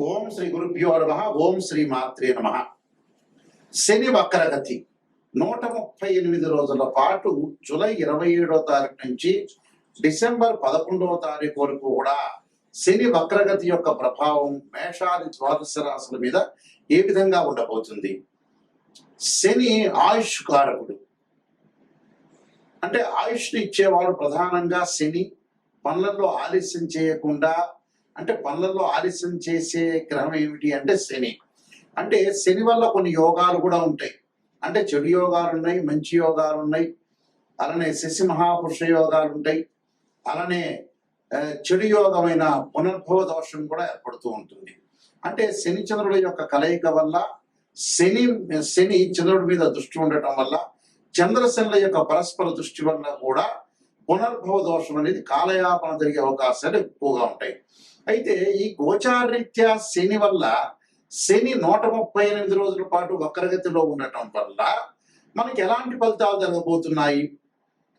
ఓం శ్రీ గురుభ్యో నమః. ఓం శ్రీ మాత్రే నమః. శని వక్రగతి 138 రోజుల పాటు జూలై 27వ తారీఖు నుంచి డిసెంబర్ 11వ తారీఖు వరకు కూడా శని వక్రగతి యొక్క ప్రభావం మేషాది ద్వాదశ రాశుల మీద ఏ విధంగా ఉండబోతుంది? శని ఆయుష్ కారకుడు, అంటే ఆయుష్ని ఇచ్చేవాడు ప్రధానంగా శని. పనులలో ఆలస్యం చేయకుండా, అంటే పనులలో ఆలస్యం చేసే గ్రహం ఏమిటి అంటే శని. అంటే శని వల్ల కొన్ని యోగాలు కూడా ఉంటాయి. అంటే చెడు యోగాలు ఉన్నాయి, మంచి యోగాలు ఉన్నాయి. అలానే శశి మహాపురుష యోగాలు ఉంటాయి. అలానే చెడు యోగమైన పునర్భవ దోషం కూడా ఏర్పడుతూ ఉంటుంది. అంటే శని చంద్రుడి యొక్క కలయిక వల్ల శని చంద్రుడి మీద దృష్టి ఉండటం వల్ల, చంద్రశనుల యొక్క పరస్పర దృష్టి వల్ల కూడా పునర్భవ దోషం అనేది కాలయాపన జరిగే అవకాశాలు ఎక్కువగా ఉంటాయి. అయితే ఈ గోచారరీత్యా శని వల్ల, శని 138 రోజుల పాటు వక్రగతిలో ఉండటం వల్ల మనకి ఎలాంటి ఫలితాలు జరగబోతున్నాయి?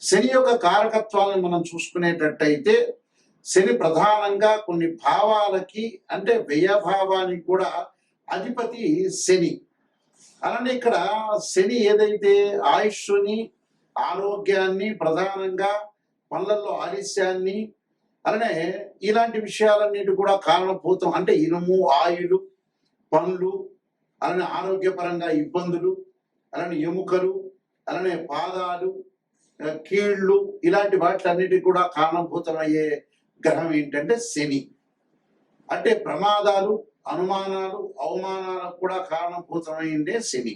శని యొక్క కారకత్వాలను మనం చూసుకునేటట్టయితే శని ప్రధానంగా కొన్ని భావాలకి, అంటే వ్యయభావానికి కూడా అధిపతి శని. అలానే ఇక్కడ శని ఏదైతే ఆయుష్ని, ఆరోగ్యాన్ని, ప్రధానంగా పనులలో ఆలస్యాన్ని, అలానే ఇలాంటి విషయాలన్నిటి కూడా కారణభూతం. అంటే ఇనుము, ఆయులు, పనులు, అలానే ఆరోగ్యపరంగా ఇబ్బందులు, అలానే ఎముకలు, అలానే పాదాలు, కీళ్ళు, ఇలాంటి వాటిలన్నిటికీ కూడా కారణభూతమయ్యే గ్రహం ఏంటంటే శని. అంటే ప్రమాదాలు, అనుమానాలు, అవమానాలకు కూడా కారణభూతమైందే శని.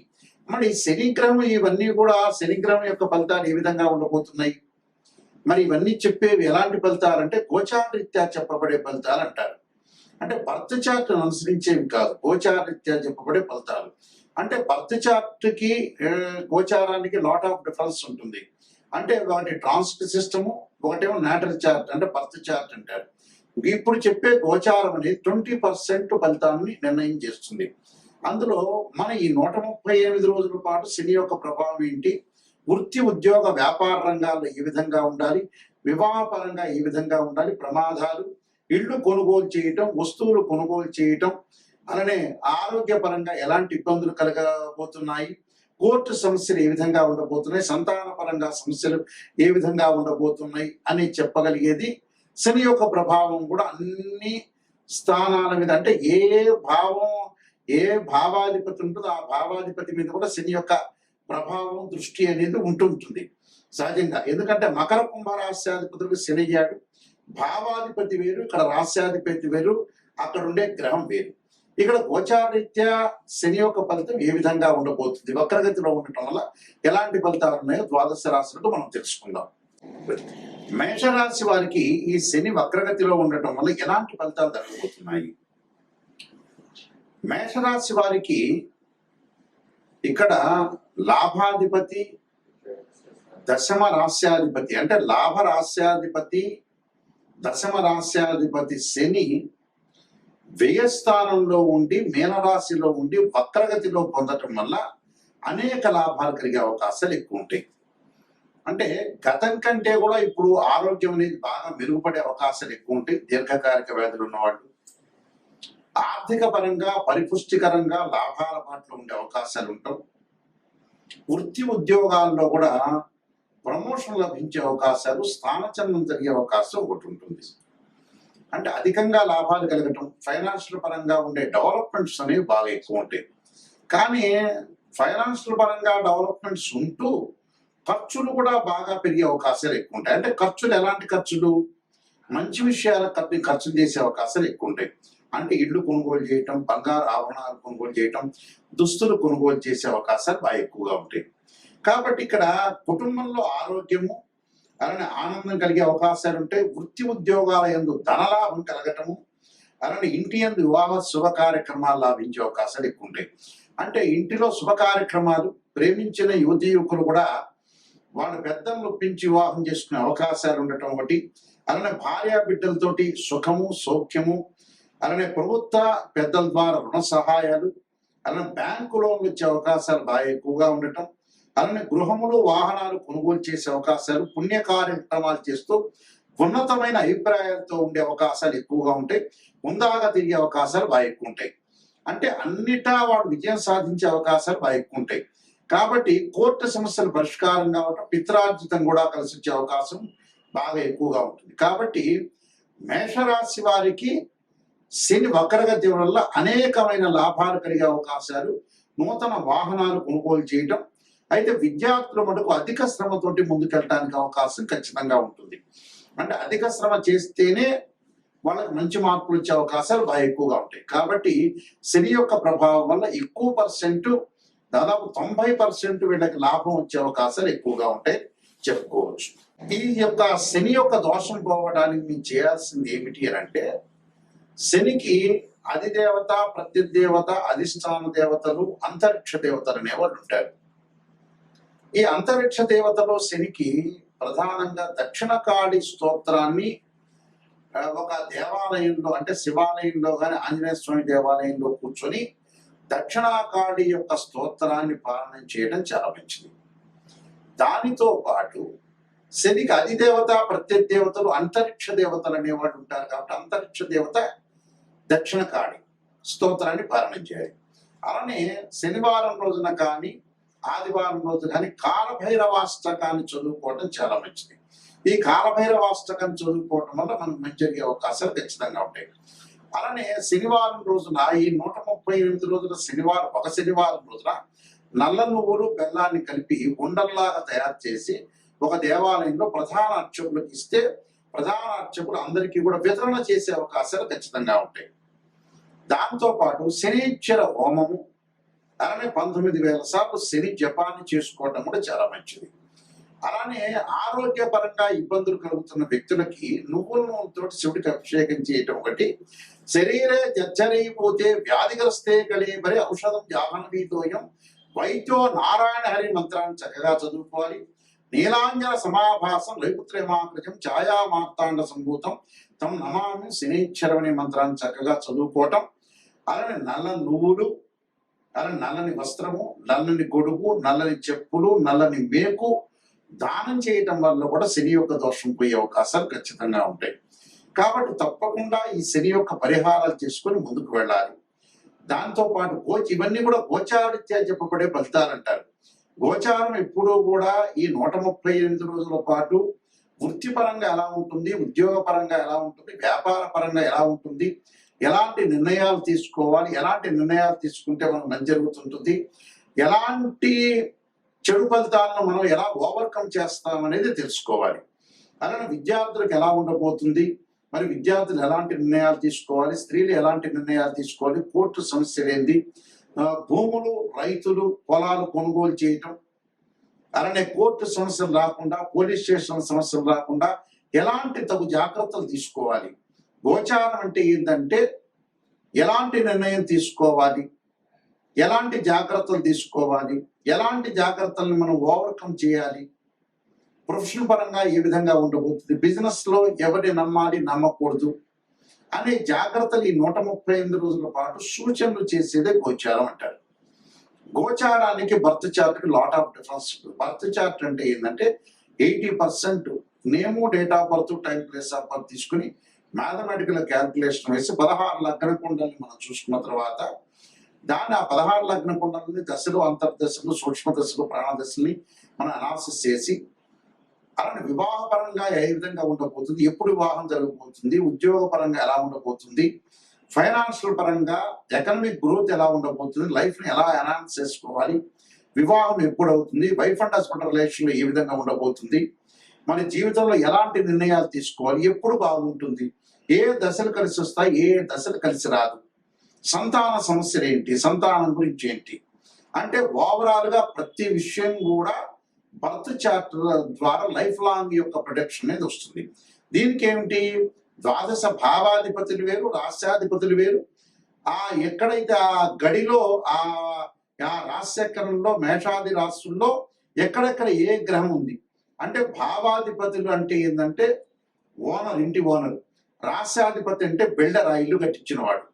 మరి శని గ్రహం, ఇవన్నీ కూడా శని గ్రహం యొక్క ఫలితాలు ఏ విధంగా ఉండబోతున్నాయి? మరి ఇవన్నీ చెప్పేవి ఎలాంటి ఫలితాలు అంటే గోచారరీత్యా చెప్పబడే ఫలితాలు అంటారు. అంటే బర్త్ చార్ట్ అనుసరించేవి కాదు, గోచారరీత్యా చెప్పబడే ఫలితాలు. అంటే బర్త్ చార్ట్ కి గోచారానికి లాట్ ఆఫ్ డిఫరెన్స్ ఉంటుంది. అంటే ఒకటి ట్రాన్సిట్ సిస్టము, ఒకటేమో నాటల్ చార్ట్, అంటే బర్త్ చార్ట్ అంటారు. ఇప్పుడు చెప్పే గోచారం అనేది 20% ఫలితాన్ని నిర్ణయం చేస్తుంది. అందులో మన ఈ 138 రోజుల పాటు శని యొక్క ప్రభావం ఏంటి, వృత్తి, ఉద్యోగ, వ్యాపార రంగాల్లో ఏ విధంగా ఉండాలి, వివాహపరంగా ఏ విధంగా ఉండాలి, ప్రమాదాలు, ఇళ్ళు కొనుగోలు చేయటం, వస్తువులు కొనుగోలు చేయటం, అలానే ఆరోగ్యపరంగా ఎలాంటి ఇబ్బందులు కలగబోతున్నాయి, కోర్టు సమస్యలు ఏ విధంగా ఉండబోతున్నాయి, సంతాన పరంగా సమస్యలు ఏ విధంగా ఉండబోతున్నాయి అని చెప్పగలిగేది శని యొక్క ప్రభావం కూడా అన్ని స్థానాల మీద. అంటే ఏ భావాధిపతి ఉంటుందో ఆ భావాధిపతి మీద కూడా శని యొక్క ప్రభావం, దృష్టి అనేది ఉంటుంటుంది సహజంగా. ఎందుకంటే మకర కుంభ రాశ్యాధిపతులకు శని అయ్యాడు. భావాధిపతి వేరు, ఇక్కడ రాశ్యాధిపతి వేరు, అక్కడ ఉండే గ్రహం వేరు. ఇక్కడ గోచారరీత్యా శని యొక్క ఫలితం ఏ విధంగా ఉండబోతుంది, వక్రగతిలో ఉండటం వల్ల ఎలాంటి ఫలితాలు ఉన్నాయో ద్వాదశ రాశులకు మనం తెలుసుకుందాం. మేషరాశి వారికి ఈ శని వక్రగతిలో ఉండటం వల్ల ఎలాంటి ఫలితాలు జరగబోతున్నాయి? మేషరాశి వారికి ఇక్కడ లాభాధిపతి, దశమ రాశ్యాధిపతి, అంటే లాభ రాశ్యాధిపతి, దశమ రాశ్యాధిపతి శని వ్యయస్థానంలో ఉండి, మీనరాశిలో ఉండి వక్రగతిలో పొందటం వల్ల అనేక లాభాలు కలిగే అవకాశాలు ఎక్కువ ఉంటాయి. అంటే గతం కంటే కూడా ఇప్పుడు ఆరోగ్యం అనేది బాగా మెరుగుపడే అవకాశాలు ఎక్కువ ఉంటాయి. దీర్ఘకాలిక వ్యాధులు ఉన్నవాళ్ళు, ఆర్థిక పరంగా పరిపుష్టికరంగా లాభాల బాటలో ఉండే అవకాశాలు ఉంటాయి. వృత్తి, ఉద్యోగాల్లో కూడా ప్రమోషన్ లభించే అవకాశాలు, స్థానచలనం జరిగే అవకాశం ఒకటి ఉంటుంది. అంటే అధికంగా లాభాలు కలగటం, ఫైనాన్షియల్ పరంగా ఉండే డెవలప్మెంట్స్ అనేవి బాగా ఎక్కువ ఉంటాయి. కానీ ఫైనాన్షియల్ పరంగా డెవలప్మెంట్స్ ఉంటూ ఖర్చులు కూడా బాగా పెరిగే అవకాశాలు ఎక్కువ ఉంటాయి. అంటే ఖర్చులు ఎలాంటి ఖర్చులు? మంచి విషయాలకు ఖర్చులు చేసే అవకాశాలు ఎక్కువ ఉంటాయి. అంటే ఇళ్ళు కొనుగోలు చేయటం, బంగారు ఆభరణాలు కొనుగోలు చేయటం, దుస్తులు కొనుగోలు చేసే అవకాశాలు బాగా ఎక్కువగా ఉంటాయి. కాబట్టి ఇక్కడ కుటుంబంలో ఆరోగ్యము, అలానే ఆనందం కలిగే అవకాశాలు ఉంటాయి. వృత్తి, ఉద్యోగాల యందు ధనలాభం కలగటము, అలానే ఇంటి యందు వివాహ శుభ కార్యక్రమాలు లాభించే అవకాశాలు ఎక్కువ ఉంటాయి. అంటే ఇంటిలో శుభ కార్యక్రమాలు, ప్రేమించిన యువతీ యువకులు కూడా వాళ్ళ పెద్దలను ఒప్పించి వివాహం చేసుకునే అవకాశాలు ఉండటం ఒకటి. అలానే భార్యా బిడ్డలతోటి సుఖము, సౌఖ్యము, అలానే ప్రభుత్వ పెద్దల ద్వారా రుణ సహాయాలు, అలానే బ్యాంకు లోన్లు వచ్చే అవకాశాలు బాగా ఎక్కువగా ఉండటం, అలానే గృహములు, వాహనాలు కొనుగోలు చేసే అవకాశాలు, పుణ్య కార్యక్రమాలు చేస్తూ ఉన్నతమైన అభిప్రాయాలతో ఉండే అవకాశాలు ఎక్కువగా ఉంటాయి. హుందాగా తిరిగే అవకాశాలు బాగా ఎక్కువ ఉంటాయి. అంటే అన్నిటా వాడు విజయం సాధించే అవకాశాలు బాగా ఎక్కువ ఉంటాయి. కాబట్టి కోర్టు సమస్యలు పరిష్కారం కావటం, పిత్రార్జితం కూడా కలిసి వచ్చే అవకాశం బాగా ఎక్కువగా ఉంటుంది. కాబట్టి మేషరాశి వారికి శని వక్రగతి వల్ల అనేకమైన లాభాలు కలిగే అవకాశాలు, నూతన వాహనాలు కొనుగోలు చేయటం. అయితే విద్యార్థుల మటుకు అధిక శ్రమతోటి ముందుకెళ్ళడానికి అవకాశం ఖచ్చితంగా ఉంటుంది. అంటే అధిక శ్రమ చేస్తేనే వాళ్ళకి మంచి మార్కులు వచ్చే అవకాశాలు బాగా ఎక్కువగా ఉంటాయి. కాబట్టి శని యొక్క ప్రభావం వల్ల ఎక్కువ పర్సెంట్, దాదాపు 90% వీళ్ళకి లాభం వచ్చే అవకాశాలు ఎక్కువగా ఉంటాయి చెప్పుకోవచ్చు. ఈ యొక్క శని యొక్క దోషం పోవడానికి మేము చేయాల్సింది ఏమిటి అని అంటే, శనికి అధిదేవత, ప్రత్యుదేవత, అధిష్టాన దేవతలు, అంతరిక్ష దేవతలు అనేవాళ్ళు ఉంటారు. ఈ అంతరిక్ష దేవతలో శనికి ప్రధానంగా దక్షిణకాళి స్తోత్రాన్ని ఒక దేవాలయంలో, అంటే శివాలయంలో కానీ ఆంజనేయ స్వామి దేవాలయంలో కూర్చొని దక్షిణాకాళి యొక్క స్తోత్రాన్ని పాలన చేయడం చాలా మంచిది. దానితో పాటు శనికి అధిదేవత, ప్రత్యదేవతలు, అంతరిక్ష దేవతలు అనేవాడు ఉంటారు. కాబట్టి అంతరిక్ష దేవత దక్షిణకాళి స్తోత్రాన్ని పాలన చేయాలి. అలానే శనివారం రోజున కానీ ఆదివారం రోజు కానీ కాలభైరవాష్టకాన్ని చదువుకోవడం చాలా మంచిది. ఈ కాలభైరవాష్టకాన్ని చదువుకోవడం వల్ల మనకు మంచి జరిగే అవకాశాలు ఖచ్చితంగా ఉంటాయి. అలానే శనివారం రోజున, ఈ 138 రోజుల శనివారం, ఒక శనివారం రోజున నల్ల నువ్వులు బెల్లాన్ని కలిపి ఉండల్లాగా తయారు చేసి ఒక దేవాలయంలో ప్రధాన అర్చకులకు ఇస్తే, ప్రధాన అర్చకులు అందరికీ కూడా వితరణ చేసే అవకాశాలు ఖచ్చితంగా ఉంటాయి. దాంతో పాటు శనీశ్వర హోమము, అలానే 19,000 సార్లు శని జపాన్ని చేసుకోవడం కూడా చాలా మంచిది. అలానే ఆరోగ్యపరంగా ఇబ్బందులు కలుగుతున్న వ్యక్తులకి నువ్వుల నూనెతో శివుడికి అభిషేకం చేయటం ఒకటి. శరీరే జర్జరైపోతే వ్యాధిగ్రస్తే కలిబరి ఔషధం జాహ్నవీతోయం వైద్యో నారాయణ హరి మంత్రాన్ని చక్కగా చదువుకోవాలి. నీలాంజన సమాభాసం లైపుత్రేమాకృజం ఛాయా మార్తాండ సంభూతం తం నమామి శనీశ్వరం అనే మంత్రాన్ని చక్కగా చదువుకోవటం. అలానే నల్ల నువ్వులు, అలానే నల్లని వస్త్రము, నల్లని గొడుగు, నల్లని చెప్పులు, నల్లని మేకు దానం చేయటం వల్ల కూడా శని యొక్క దోషం పోయే అవకాశాలు ఖచ్చితంగా ఉంటాయి. కాబట్టి తప్పకుండా ఈ శని యొక్క పరిహారాలు చేసుకొని ముందుకు వెళ్ళాలి. దాంతో పాటు ఇవన్నీ కూడా గోచారరీత్యా చెప్పబడే ఫలితాలు అంటారు. గోచారం ఎప్పుడూ కూడా ఈ 138 రోజుల పాటు వృత్తిపరంగా ఎలా ఉంటుంది, ఉద్యోగపరంగా ఎలా ఉంటుంది, వ్యాపార పరంగా ఎలా ఉంటుంది, ఎలాంటి నిర్ణయాలు తీసుకోవాలి, ఎలాంటి నిర్ణయాలు తీసుకుంటే మనకు మంచి జరుగుతుంటుంది, ఎలాంటి చెడు ఫలితాలను మనం ఎలా ఓవర్కమ్ చేస్తాం అనేది తెలుసుకోవాలి. అలానే విద్యార్థులకు ఎలా ఉండబోతుంది, మరి విద్యార్థులు ఎలాంటి నిర్ణయాలు తీసుకోవాలి, స్త్రీలు ఎలాంటి నిర్ణయాలు తీసుకోవాలి, కోర్టు సమస్యలు ఏంది, భూములు, రైతులు, పొలాలు కొనుగోలు చేయటం, అలానే కోర్టు సమస్యలు రాకుండా, పోలీస్ స్టేషన్ సమస్యలు రాకుండా ఎలాంటి తగు జాగ్రత్తలు తీసుకోవాలి. గోచారం అంటే ఏంటంటే ఎలాంటి నిర్ణయం తీసుకోవాలి, ఎలాంటి జాగ్రత్తలు తీసుకోవాలి, ఎలాంటి జాగ్రత్తలను మనం ఓవర్కమ్ చేయాలి, ప్రొఫెషన్ పరంగా ఏ విధంగా ఉండబోతుంది, బిజినెస్ లో ఎవరిని నమ్మాలి, నమ్మకూడదు అనే జాగ్రత్తలు ఈ 138 రోజుల పాటు సూచనలు చేసేదే గోచారం అంటారు. గోచారానికి బర్త్ చార్ట్ కి lot of difference. Birth chart అంటే ఏంటంటే 80% name, date of birth, time, place of birth తీసుకుని మ్యాథమెటికల్ క్యాల్కులేషన్ వేసి 16 లగ్న కుండల్ని మనం చూసుకున్న తర్వాత దాన్ని ఆ 16 లగ్న కుండలని దశలు, అంతర్దశలు, సూక్ష్మ దశలు, ప్రాణదశల్ని మనం అనాలిసిస్ చేసి, అలానే వివాహ పరంగా ఏ విధంగా ఉండబోతుంది, ఎప్పుడు వివాహం జరగబోతుంది, ఉద్యోగ పరంగా ఎలా ఉండబోతుంది, ఫైనాన్షియల్ పరంగా ఎకనామిక్ గ్రోత్ ఎలా ఉండబోతుంది, లైఫ్ ని ఎలా ఎన్హాన్స్ చేసుకోవాలి, వివాహం ఎప్పుడు అవుతుంది, వైఫ్ అండ్ హస్బెండ్ రిలేషన్ లో ఏ విధంగా ఉండబోతుంది, మన జీవితంలో ఎలాంటి నిర్ణయాలు తీసుకోవాలి, ఎప్పుడు బాగుంటుంది, ఏ దశలు కలిసి వస్తాయి, ఏ దశలు కలిసి రాదు, సంతాన సమస్యలు ఏంటి, సంతానం గురించి ఏంటి, అంటే ఓవరాల్ గా ప్రతి విషయం కూడా బర్త్ చార్ట్ ద్వారా లైఫ్ లాంగ్ యొక్క ప్రొటెక్షన్ అనేది వస్తుంది. దీనికి ఏమిటి, ద్వాదశ భావాధిపతులు వేరు, రాష్ట్రాధిపతులు వేరు. ఎక్కడైతే ఆ గడిలో ఆ రాశిచక్రంలో మేషాది రాశుల్లో ఎక్కడెక్కడ ఏ గ్రహం ఉంది అంటే, భావాధిపతులు అంటే ఏంటంటే ఓనర్, ఇంటి ఓనర్, రాష్ట్రాధిపతి అంటే బిల్డర్, ఆ ఇల్లు కట్టించిన వాడు.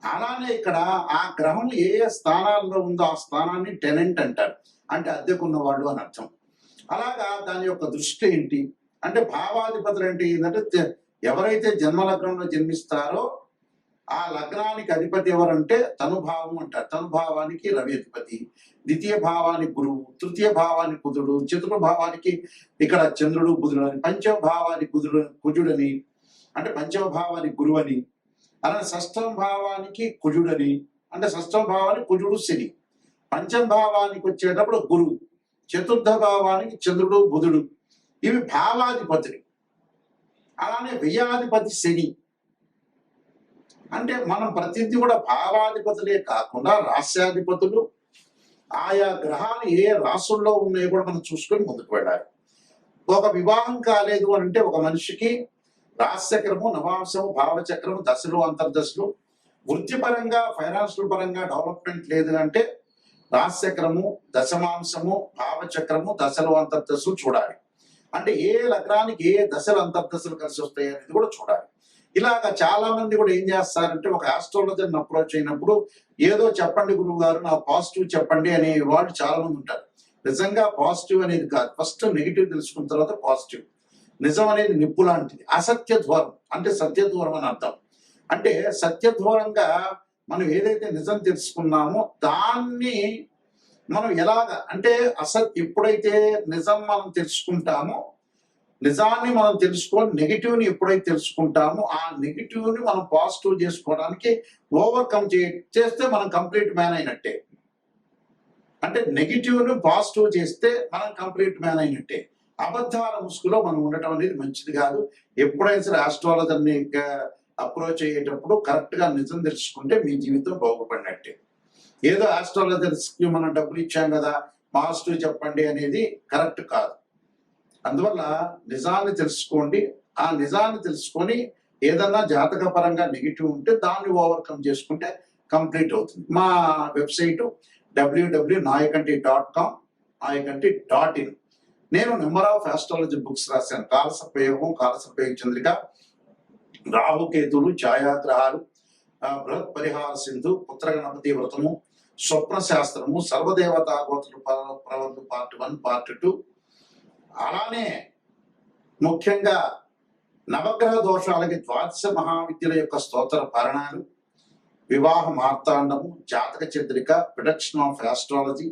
అలానే ఇక్కడ ఆ గ్రహం ఏ స్థానాల్లో ఉందో ఆ స్థానాన్ని టెనెంట్ అంటారు, అంటే అద్దెకున్నవాడు అని అర్థం. అలాగా దాని యొక్క దృష్టి ఏంటి, అంటే భావాధిపతులు అంటే ఏంటంటే ఎవరైతే జన్మ లగ్నంలో జన్మిస్తారో ఆ లగ్నానికి అధిపతి ఎవరంటే తనుభావం అంటారు. తనుభావానికి రవి అధిపతి, ద్వితీయ భావానికి గురువు, తృతీయ భావానికి కుజుడు, చతుర్థ భావానికి ఇక్కడ చంద్రుడు బుధుడు అని, పంచమ భావానికి కుజుడని అంటే పంచమ భావానికి గురువు అని, అలానే షష్టమ భావానికి కుజుడని అంటే షష్టమ భావానికి కుజుడు శని, పంచమ భావానికి వచ్చేటప్పుడు గురువు, చతుర్థ భావానికి చంద్రుడు బుధుడు, ఇవి భావాధిపతులు. అలానే వ్యయాధిపతి శని. అంటే మనం ప్రతిదీ కూడా భావాధిపతులే కాకుండా రాశ్యాధిపతులు, ఆయా గ్రహాలు ఏ రాసుల్లో ఉన్నాయో కూడా మనం చూసుకొని ముందుకు వెళ్ళాలి. ఒక వివాహం కాలేదు అని అంటే ఒక మనిషికి రాశిచక్రము, నవాంశము, భావచక్రము, దశలు, అంతర్దశలు, వృత్తిపరంగా ఫైనాన్షియల్ పరంగా డెవలప్మెంట్ లేదు అంటే రాశిచక్రము, దశమాంశము, భావచక్రము, దశలు, అంతర్దశలు చూడాలి. అంటే ఏ లగ్నానికి ఏ దశలు అంతర్దశలు కలిసి వస్తాయి అనేది కూడా చూడాలి. ఇలాగా చాలా మంది కూడా ఏం చేస్తారంటే ఒక ఆస్ట్రాలజర్ని అప్రోచ్ అయినప్పుడు ఏదో చెప్పండి గురువు గారు, నా పాజిటివ్ చెప్పండి అనే వాళ్ళు చాలా మంది ఉంటారు. నిజంగా పాజిటివ్ అనేది కాదు, ఫస్ట్ నెగిటివ్ తెలుసుకున్న తర్వాత పాజిటివ్. నిజం అనేది నిప్పు లాంటిది, అసత్య దూరం అంటే సత్య దూరం అని అర్థం. అంటే సత్య దూరంగా మనం ఏదైతే నిజం తెలుసుకున్నామో దాన్ని మనం ఎలాగ అంటే ఎప్పుడైతే నిజం మనం తెలుసుకుంటామో, నిజాన్ని మనం తెలుసుకొని నెగిటివ్ని ఎప్పుడైతే తెలుసుకుంటామో ఆ నెగిటివ్ని మనం పాజిటివ్ చేసుకోవడానికి ఓవర్కమ్ చేస్తే మనం కంప్లీట్ మ్యాన్ అయినట్టే. అంటే నెగిటివ్ని పాజిటివ్ చేస్తే మనం కంప్లీట్ మ్యాన్ అయినట్టే. అబద్ధాల ముసుగులో మనం ఉండటం అనేది మంచిది కాదు. ఎప్పుడైనా సరే ఆస్ట్రాలజర్ని అప్రోచ్ అయ్యేటప్పుడు కరెక్ట్ గా నిజం తెలుసుకుంటే మీ జీవితం బాగుపడినట్టే. ఏదో ఆస్ట్రాలజర్స్కి మనం డబ్బులు ఇచ్చాం కదా పాజిటివ్ చెప్పండి అనేది కరెక్ట్ కాదు. అందువల్ల నిజాన్ని తెలుసుకోండి. ఆ నిజాన్ని తెలుసుకొని ఏదన్నా జాతక పరంగా నెగిటివ్ ఉంటే దాన్ని ఓవర్కమ్ చేసుకుంటే కంప్లీట్ అవుతుంది. మా వెబ్సైటు www.nayakanti.com nayakanti.in. నేను నెంబర్ ఆఫ్ ఆస్ట్రాలజీ బుక్స్ రాశాను. కాలసర్పయోగం, కాలసర్పయోగ చంద్రిక, రాహుకేతులు, ఛాయాగ్రహాలు, బృహత్ పరిహార సింధు, పుత్ర గణపతి వ్రతము, స్వప్న శాస్త్రము, సర్వదేవతా గోత్రులు ప్రవర్తు పార్ట్ 1, పార్ట్ 2. అలానే ముఖ్యంగా నవగ్రహ దోషాలకి ద్వాదశ మహావిద్యల యొక్క స్తోత్ర పారణాలు, వివాహ మార్తాండము, జాతక Chandrika, production of astrology,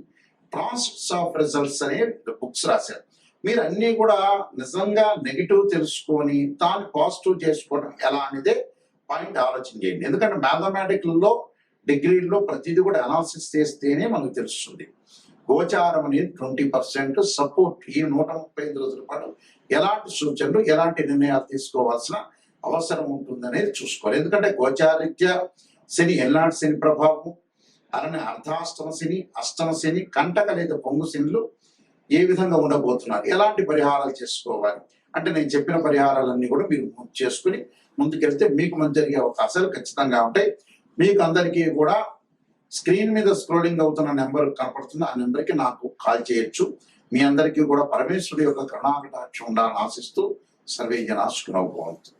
transcripts of results అనే బుక్స్ రాశారు. మీరు అన్ని కూడా నిజంగా నెగిటివ్ తెలుసుకొని దాన్ని పాజిటివ్ చేసుకోవడం ఎలా అనేదే పాయింట్ ఆలోచన చేయండి. ఎందుకంటే మ్యాథమెటిక్లలో డిగ్రీల్లో ప్రతిదీ కూడా అనాలిసిస్ చేస్తేనే మనకు తెలుస్తుంది. గోచారం అనేది 20% సపోర్ట్. ఈ 135 రోజుల పాటు ఎలాంటి సూచనలు, ఎలాంటి నిర్ణయాలు తీసుకోవాల్సిన అవసరం ఉంటుందనేది చూసుకోవాలి. ఎందుకంటే గోచారిత్య శని, ఎల్నాటి శని ప్రభావం, అలానే అర్ధాష్టమ శని, అష్టమ శని, కంటక లేదా పొంగు శనిలు ఏ విధంగా ఉండబోతున్నారు, ఎలాంటి పరిహారాలు చేసుకోవాలి అంటే నేను చెప్పిన పరిహారాలన్నీ కూడా మీరు చేసుకుని ముందుకెళ్తే మీకు మంచి జరిగే అవకాశాలు ఖచ్చితంగా ఉంటాయి. మీకు అందరికీ కూడా స్క్రీన్ మీద స్క్రోలింగ్ అవుతున్న నెంబర్ కనపడుతుంది, ఆ నెంబర్కి నాకు కాల్ చేయొచ్చు. మీ అందరికీ కూడా పరమేశ్వరుడి యొక్క కరుణాకటాక్షం ఉండాలని ఆశిస్తూ సర్వే జనా సుఖినో భవంతు.